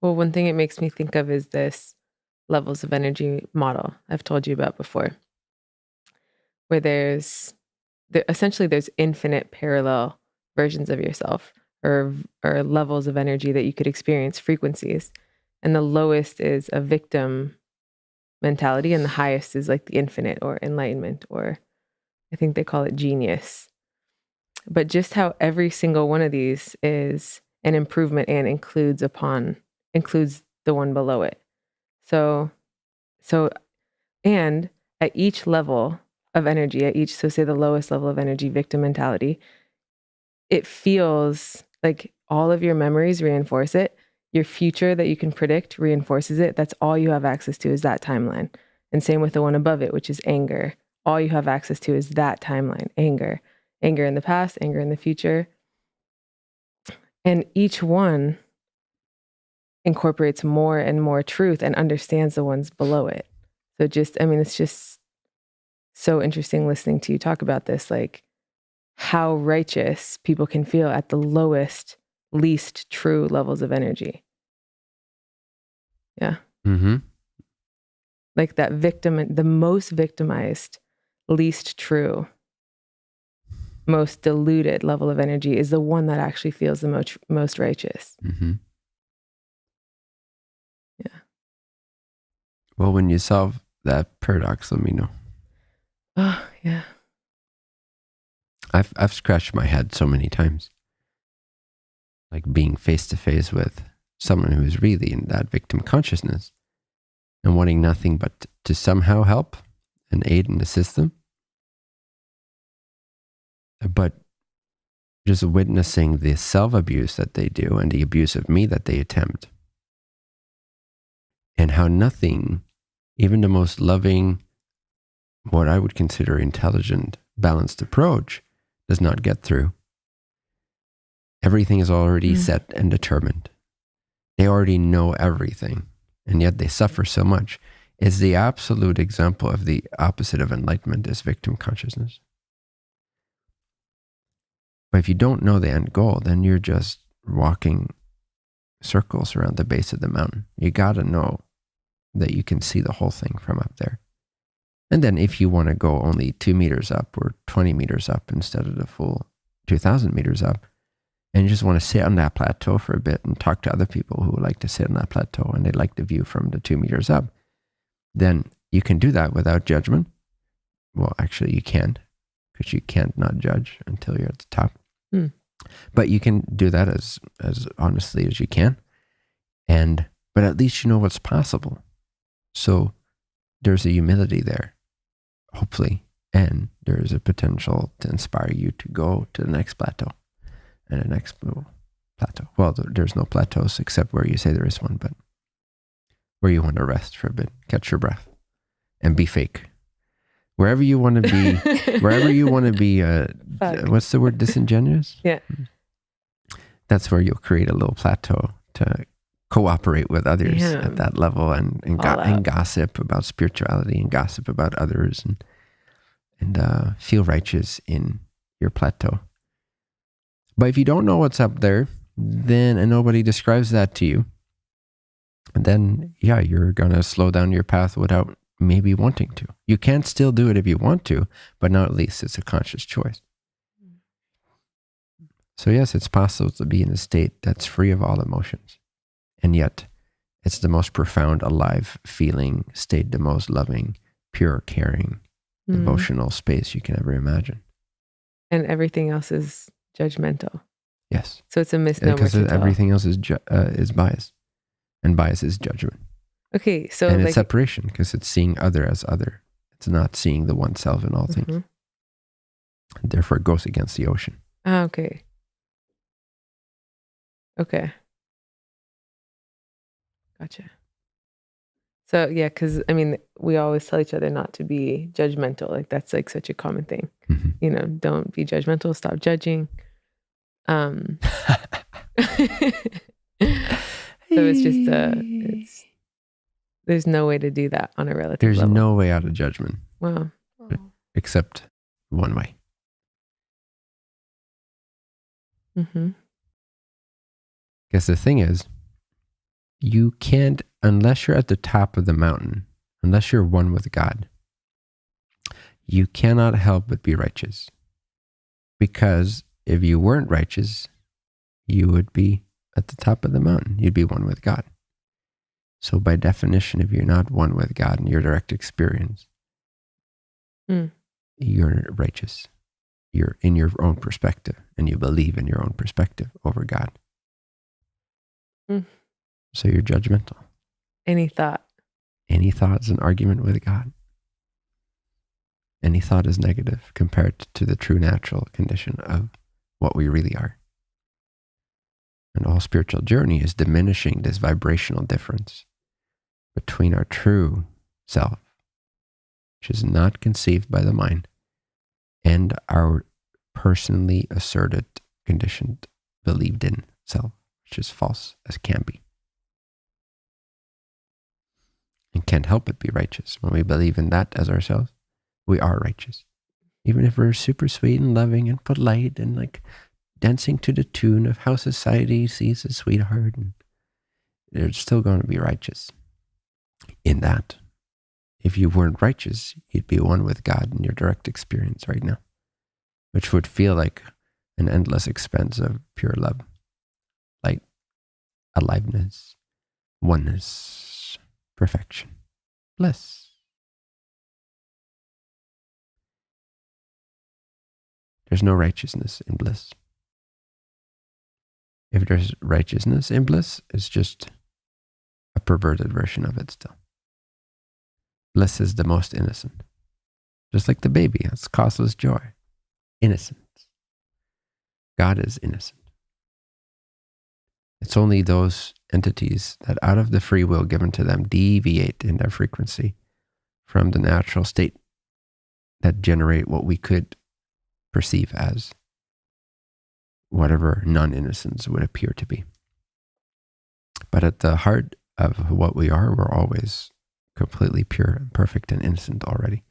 Well, one thing it makes me think of is this levels of energy model I've told you about before, where essentially there's infinite parallel versions of yourself or levels of energy that you could experience, frequencies. And the lowest is a victim mentality, and the highest is like the infinite or enlightenment, or I think they call it genius. But just how every single one of these is an improvement and includes the one below it. So and at each level of energy, so say the lowest level of energy, victim mentality, it feels like all of your memories reinforce it. Your future that you can predict reinforces it. That's all you have access to is that timeline. And same with the one above it, which is anger. All you have access to is that timeline, anger. Anger in the past, anger in the future. And each one incorporates more and more truth and understands the ones below it. So it's just so interesting listening to you talk about this, like how righteous people can feel at the lowest, least true levels of energy. Yeah. Mm-hmm. Like that the most victimized, least true, most diluted level of energy is the one that actually feels the most righteous. Mm-hmm. Yeah. Well, when you solve that paradox, let me know. Oh, yeah. I've scratched my head so many times. Like being face to face with someone who's really in that victim consciousness and wanting nothing but to somehow help and aid and assist them. But just witnessing the self-abuse that they do and the abuse of me that they attempt. And how nothing, even the most loving, what I would consider intelligent, balanced approach, does not get through. Everything is already set and determined. They already know everything, and yet they suffer so much. It's the absolute example of the opposite of enlightenment is victim consciousness. But if you don't know the end goal, then you're just walking circles around the base of the mountain. You got to know that you can see the whole thing from up there. And then if you want to go only 2 meters up or 20 meters up instead of the full 2,000 meters up, and you just want to sit on that plateau for a bit and talk to other people who like to sit on that plateau and they like the view from the 2 meters up, then you can do that without judgment. Well, actually you can't, because you can't not judge until you're at the top. But you can do that as honestly as you can. But at least you know what's possible. So there's a humility there, hopefully, and there is a potential to inspire you to go to the next plateau and the next plateau. Well, there's no plateaus except where you say there is one, but where you want to rest for a bit, catch your breath, and be fake. Wherever you want to be, what's the word, disingenuous? Yeah. That's where you'll create a little plateau to cooperate with others at that level and gossip about spirituality and gossip about others and feel righteous in your plateau. But if you don't know what's up there, then and nobody describes that to you, then you're going to slow down your path without maybe wanting to. You can still do it if you want to, but now at least it's a conscious choice. So yes, it's possible to be in a state that's free of all emotions. And yet it's the most profound, alive feeling state, the most loving, pure, caring, emotional space you can ever imagine. And everything else is judgmental. Yes. So it's a misnomer. Because everything else is bias. And bias is judgment. Okay, so and it's separation, because it's seeing other as other. It's not seeing the oneself in all things. And therefore it goes against the ocean. Okay. Gotcha. So yeah, because we always tell each other not to be judgmental. Like that's like such a common thing. Don't be judgmental. Stop judging. So it's just there's no way to do that on a relative level. There's no way out of judgment. Wow. Except one way. Because the thing is, You can't, unless you're at the top of the mountain, unless you're one with God, you cannot help but be righteous. Because if you weren't righteous, you would be at the top of the mountain. You'd be one with God. So by definition, if you're not one with God in your direct experience, you're righteous. You're in your own perspective, and you believe in your own perspective over God. So you're judgmental. Any thought is an argument with God. Any thought is negative compared to the true natural condition of what we really are. And all spiritual journey is diminishing this vibrational difference between our true self, which is not conceived by the mind, and our personally asserted, conditioned, believed in self, which is false as can be. And can't help but be righteous. When we believe in that as ourselves, we are righteous. Even if we're super sweet and loving and polite and like dancing to the tune of how society sees a sweetheart, and they're still going to be righteous. In that, if you weren't righteous, you'd be one with God in your direct experience right now, which would feel like an endless expanse of pure love, light, aliveness, oneness, perfection, bliss. There's no righteousness in bliss. If there's righteousness in bliss, it's just a perverted version of it still. Bliss is the most innocent. Just like the baby, it's causeless joy. Innocence. God is innocent. It's only those entities that out of the free will given to them deviate in their frequency from the natural state that generate what we could perceive as whatever non-innocence would appear to be. But at the heart of what we are, we're always completely pure and perfect and innocent already.